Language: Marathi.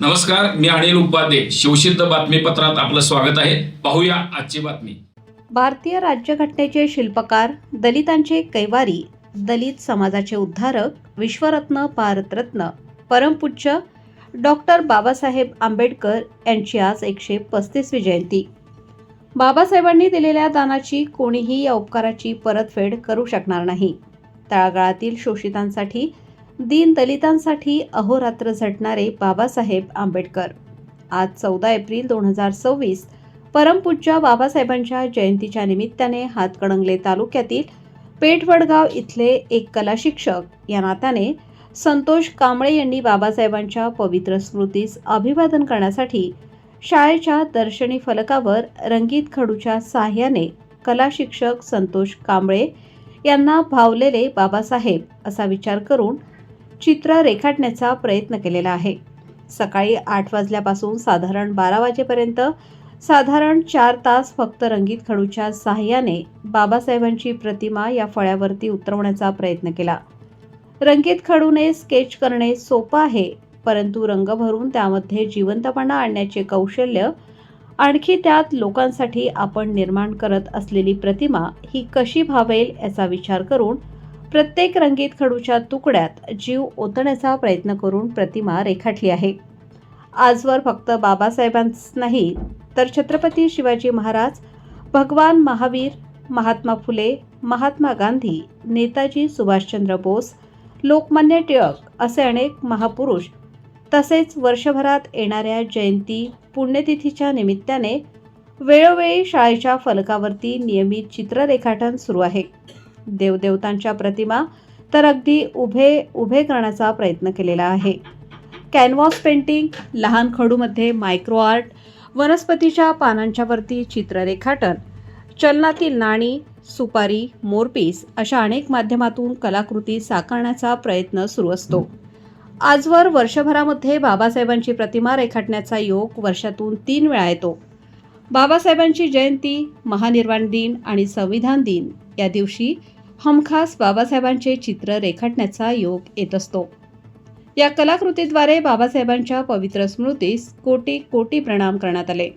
नमस्कार, मी अनिल उपाध्ये. शिवसिद्ध बातमीपत्रात आपलं स्वागत आहे. पाहूया आजची बातमी. भारतीय राज्यघटनेचे शिल्पकार, दलितांचे कैवारी, दलित समाजाचे उद्धारक, विश्वरत्न, भारतरत्न, परमपूज्य डॉक्टर बाबासाहेब आंबेडकर यांची आज 135वी जयंती. बाबासाहेबांनी दिलेल्या दानाची कोणीही या उपकाराची परतफेड करू शकणार नाही. तळागाळातील शोषितांसाठी, दीन दलितांसाठी अहोरात्र झटणारे बाबासाहेब आंबेडकर. आज 14 एप्रिल 2026 परमपूज्य बाबासाहेबांच्या जयंतीच्या निमित्ताने हातकणंगले तालुक्यातील पेठवडगाव इथले एक कला शिक्षक या नात्याने संतोष कांबळे यांनी बाबासाहेबांच्या पवित्र स्मृतीस अभिवादन करण्यासाठी शाळेच्या दर्शनी फलकावर रंगीत खडूच्या साहाय्याने कला शिक्षक संतोष कांबळे यांना भावलेले बाबासाहेब असा विचार करून चित्र रेखाटण्याचा प्रयत्न केलेला आहे. सकाळी 8 वाजल्यापासून साधारण 12 वाजेपर्यंत साधारण 4 तास फक्त रंगीत खडूच्या साहाय्याने बाबासाहेबांची प्रतिमा या फळ्यावरती उतरवण्याचा प्रयत्न केला. रंगीत खडूने स्केच करणे सोपं आहे, परंतु रंग भरून त्यामध्ये जिवंतपणा आणण्याचे कौशल्य, आणखी त्यात लोकांसाठी आपण निर्माण करत असलेली प्रतिमा ही कशी भावेल याचा विचार करून प्रत्येक रंगीत खडूच्या तुकड्यात जीव ओतण्याचा प्रयत्न करून प्रतिमा रेखाटली आहे. आजवर फक्त बाबासाहेबांच नाही तर छत्रपती शिवाजी महाराज, भगवान महावीर, महात्मा फुले, महात्मा गांधी, नेताजी सुभाषचंद्र बोस, लोकमान्य टिळक असे अनेक महापुरुष, तसेच वर्षभरात येणाऱ्या जयंती पुण्यतिथीच्या निमित्ताने वेळोवेळी शाळेच्या फलकावरती नियमित चित्र रेखाटन सुरू आहे. देवदेवतांच्या प्रतिमा तर अगदी उभे करण्याचा प्रयत्न केलेला आहे. कॅनव्हास पेंटिंग, लहान खडूमध्ये मायक्रो आर्ट, वनस्पतीच्या पानांच्या वरती चित्र रेखाटन, चलनातील नाणी, सुपारी, मोरपीस अशा अनेक माध्यमातून कलाकृती साकारण्याचा प्रयत्न सुरू असतो. आजवर वर्षभरामध्ये बाबासाहेबांची प्रतिमा रेखाटण्याचा योग वर्षातून 3 वेळा येतो. बाबासाहेबांची जयंती, महानिर्वाण दिन आणि संविधान दिन या दिवशी हमखास बाबासाहेबांचे चित्र रेखाटण्याचा योग येत असतो. या कलाकृतीद्वारे बाबासाहेबांच्या पवित्र स्मृतीस कोटी कोटी प्रणाम करण्यात आले.